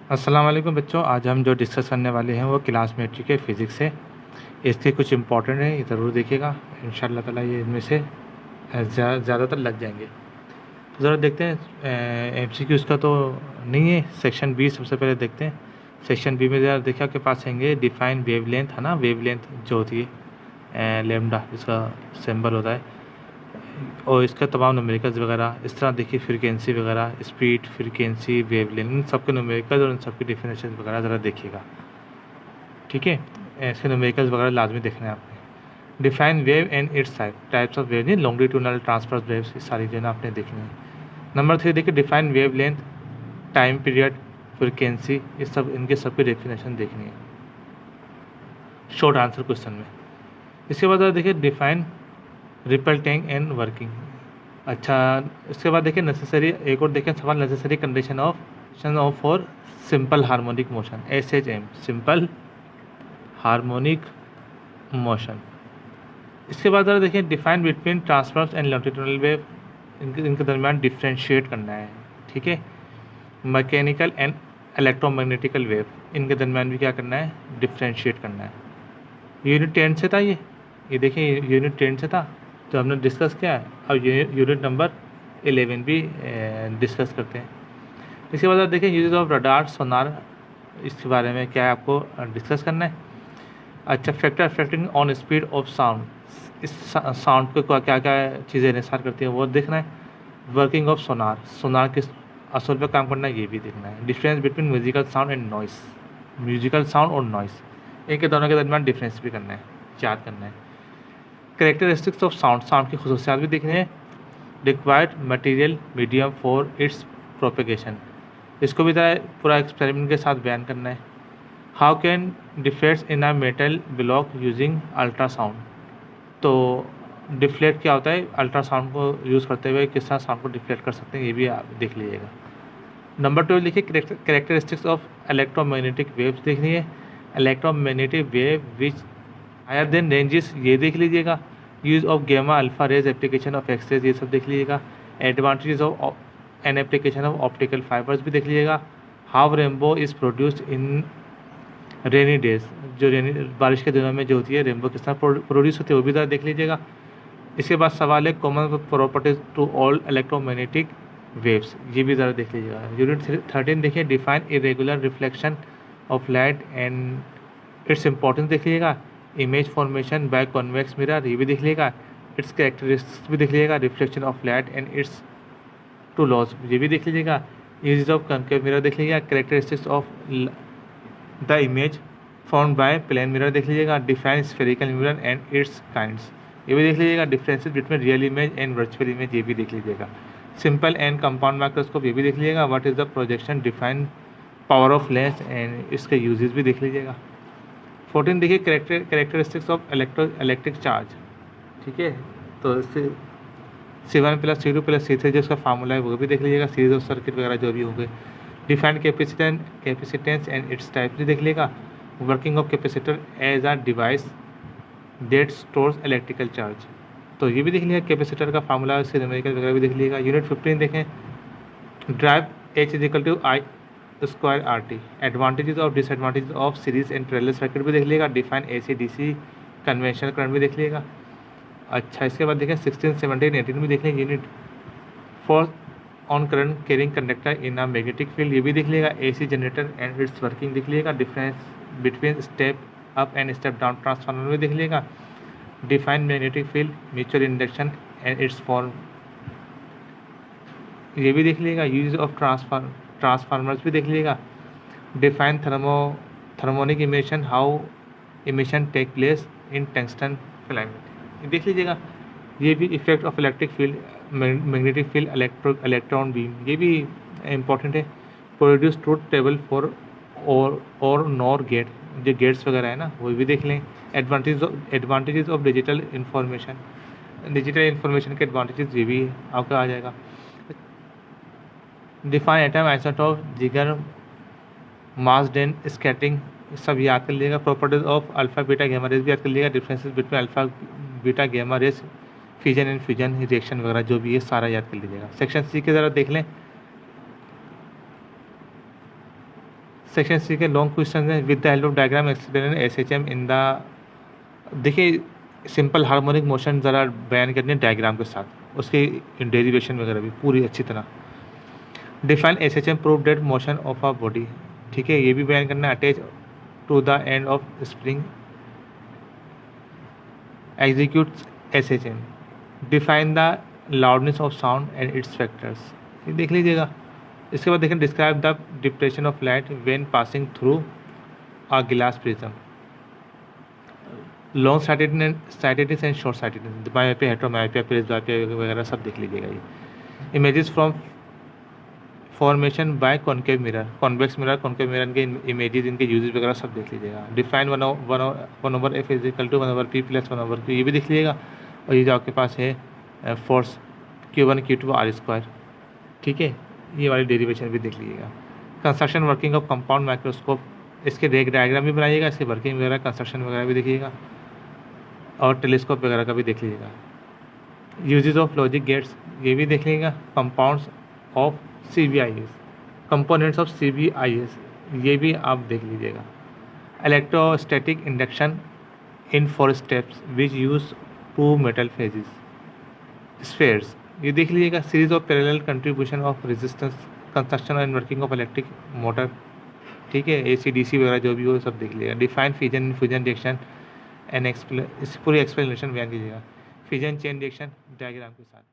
अस्सलाम वालेकुम बच्चों, आज हम जो डिस्कस करने वाले हैं वो क्लासमेट्री के फिज़िक्स है। इसके कुछ इंपॉर्टेंट है, ये ज़रूर देखिएगा। इंशाल्लाह ताला ये इनमें से ज़्यादातर लग जाएंगे। तो ज़रा देखते हैं एमसीक्यूज़ का तो नहीं है। सेक्शन बी सबसे पहले देखते हैं। सेक्शन बी में ज़रा देखिए आपके पास आएंगे डिफाइन वेवलेंथ, है ना। वेवलेंथ जो होती है लेमडा, जिसका सिंबल होता है, और इसका तमाम न्यूमेरिकल्स वगैरह इस तरह देखिए, फ्रीक्वेंसी वगैरह, स्पीड, फ्रीक्वेंसी, वेवलेंथ, इन सब के न्यूमेरिकल्स और इन सब की डेफिनेशन वगैरह ज़रा देखिएगा, ठीक है। ऐसे न्यूमेरिकल्स वगैरह लाजमी देखने हैं आपने। Define wave and its types of wave, नहीं लॉन्गिट्यूडनल, ट्रांसवर्स वेव्स, ये सारी जो है ना आपने देखनी है। नंबर 3 देखिए define wave length, time period, frequency, ये सब इनके सब की डेफिनेशन देखनी है शॉर्ट आंसर क्वेश्चन में। इसके बाद देखिए define ripple tank and working. अच्छा, इसके बाद देखिए नेसेसरी, एक और देखें सवाल, necessary condition of for simple harmonic motion, SHM, simple harmonic motion. इसके बाद ज़रा देखिए define between transfers and longitudinal wave, इनके दरमियान डिफ्रेंशिएट करना है, ठीक है। मैकेनिकल एंड इलेक्ट्रोमैग्नेटिकल वेव, इनके दरमियान भी क्या करना है, डिफ्रेंशिएट करना है। यूनिट 10 से था ये देखिए यूनिट 10 से था जो हमने डिस्कस किया है। अब यूनिट नंबर 11 भी डिस्कस करते हैं। इसके बाद आप देखिए यूज ऑफ रडार, सोनार, इसके बारे में क्या है आपको डिस्कस करना है। अच्छा, factor affecting on speed of sound, इस साउंड को क्या क्या चीज़ें इंसार करती हैं वो देखना है। वर्किंग ऑफ सोनार, सोनार किस असल पे काम करना है ये भी देखना है। Difference between musical sound and noise, musical sound और नॉइस, इनके दोनों के दरमियान डिफरेंस भी करना है, याद करना है। कैरेक्टरिस्टिक्स ऑफ साउंड, साउंड की खसूसियात भी देखनी है। Required material medium for its propagation, इसको भी पूरा एक्सपेरिमेंट के साथ बयान करना है। How can deflects in a metal block using ultrasound, तो डिफ्लेक्ट क्या होता है, अल्ट्रासाउंड को यूज़ करते हुए किस तरह साउंड को डिफ्लेक्ट कर सकते हैं, ये भी आप देख लीजिएगा। नंबर 12 लिखिए कैरेक्टरिस्टिक्स ऑफ इलेक्ट्रोमैग्नेटिक वेव्स देखनी है। Electromagnetic wave which higher than ranges, ये देख लीजिएगा। Use of gamma alpha rays, application of X rays, ये सब देख लीजिएगा। Advantages of an application of optical fibres भी देख लीजिएगा। How rainbow is produced in rainy days, जो रेनी बारिश के दिनों में जो होती है रेनबो किस तरह प्रोड्यूस होती है वो भी ज़रा देख लीजिएगा। इसके बाद सवाल है common properties to all electromagnetic waves, ये भी ज़रा देख लीजिएगा। यूनिट 13 देखिए define irregular reflection of light and its importance देख लीजिएगा। Image formation by convex mirror, ये भी देख लीजिएगा। इट्स कैरेक्टरिस्टिक्स भी देख लीजिएगा। Reflection of light and its two laws, ये भी देख लीजिएगा। यूज ऑफ कनकेव मिरर देख लीजिएगा। Characteristics of the image found by plane mirror देख लीजिएगा। Define spherical mirror and its kinds, ये भी देख लीजिएगा। Differences between real image and virtual image, ये भी देख लीजिएगा। सिंपल एंड कंपाउंड माइक्रोस्कोप, ये भी देख लीजिएगा। What is the projection, define power of lens and इसके यूजेस भी देख लीजिएगा। 14 देखिए कैरेक्टरिस्टिक्स ऑफ इलेक्ट्रिक चार्ज, ठीक है। तो इससे C1 + C2 + C3 जो इसका फार्मूला है वो भी देख लीजिएगा। सीरीज ऑफ सर्किट वगैरह जो भी होंगे। Define capacitance and its type भी देख लीजिएगा। Working of capacitor as a device that stores electrical charge, तो ये भी देख लीजिएगा। कैपेसिटर का फार्मूला, इसके न्यूमेरिकल वगैरह भी देख लीजिएगा। यूनिट 15 देखें derive H = I² RT, advantages और disadvantages of series and parallel circuit भी देख लीजिएगा। Define AC DC conventional current भी देख लीजिएगा। अच्छा, इसके बाद देखें 16, 17, 18 भी देख लेंगे। Unit 4 on current carrying conductor in a magnetic field, ये भी देख लीजिएगा। AC generator and it's working देख लीजिएगा। Difference between step up and step down transformer भी देख लीजिएगा। Define magnetic field, mutual induction and it's form, ये भी देख लीजिएगा। यूज ऑफ ट्रांसफार्मर्स भी देख लीजिएगा। Define thermionic emission, how emission take place in tungsten filament, ये देख लीजिएगा। ये भी effect of electric field, magnetic field, electron beam, ये भी इंपॉर्टेंट है। Produce truth table for OR NOR gate, जो गेट्स वगैरह है ना वो भी देख लें। Advantages of digital information, digital information के एडवांटेजेस ये भी आपका आ जाएगा। डिफाइन एटम, आइसोटोप, जिगर, मास डेन, स्कैटरिंग, सब याद कर लीजिएगा। Properties of alpha beta gamma rays भी याद कर लीजिएगा। Differences between alpha beta gamma rays, fusion and fusion reaction वगैरह जो भी है सारा याद कर लीजिएगा। सेक्शन C के ज़रा देख लें। सेक्शन सी के लॉन्ग क्वेश्चन है। With the help of diagram explain SHM in the, देखिए सिंपल हार्मोनिक मोशन ज़रा बयान करनी है डायग्राम के साथ, उसकी डेरिवेशन वगैरह भी पूरी अच्छी तरह। Define SHM prove that motion of a body, ठीक है, ये भी बयान करना है। Attach to the end of spring execute SHM. Define the loudness of sound and its factors, ये देख लीजिएगा। इसके बाद देखें describe the depression of light when passing through a glass prism. Long sightedness and short sightedness, myopia, heteromyopia, presbyopia वगैरह सब देख लीजिएगा। ये images from formation by concave mirror, convex mirror, concave mirror के इमेजेस, इनके यूजेस वगैरह सब देख लीजिएगा। Define one over F is equal to one over P plus one over Q, ये भी देख लीजिएगा। और ये जो आपके पास है force Q1 Q2 R square, ठीक है, ये वाली डेरिवेशन भी देख लीजिएगा। Construction working of compound microscope, इसके डायग्राम भी बनाइएगा, इसके वर्किंग वगैरह कंस्ट्रक्शन वगैरह भी देखिएगा, और टेलीस्कोप वगैरह का भी देख लीजिएगा। यूजेस ऑफ लॉजिक गेट्स, ये भी देख लीजिएगा। Compounds of CBIS, components of CBIS, ये भी आप देख लीजिएगा। Electrostatic induction in 4 steps which use 2 metal phases spheres, ये देख लीजिएगा। Series of parallel contribution of resistance, construction and working of electric motor, ठीक है, AC DC वगैरह जो भी हो सब देख लीजिएगा। Define fission fusion reaction and इस पूरी एक्सप्लेनेशन बयान कीजिएगा। फिजन चेन रिएक्शन डायग्राम के साथ।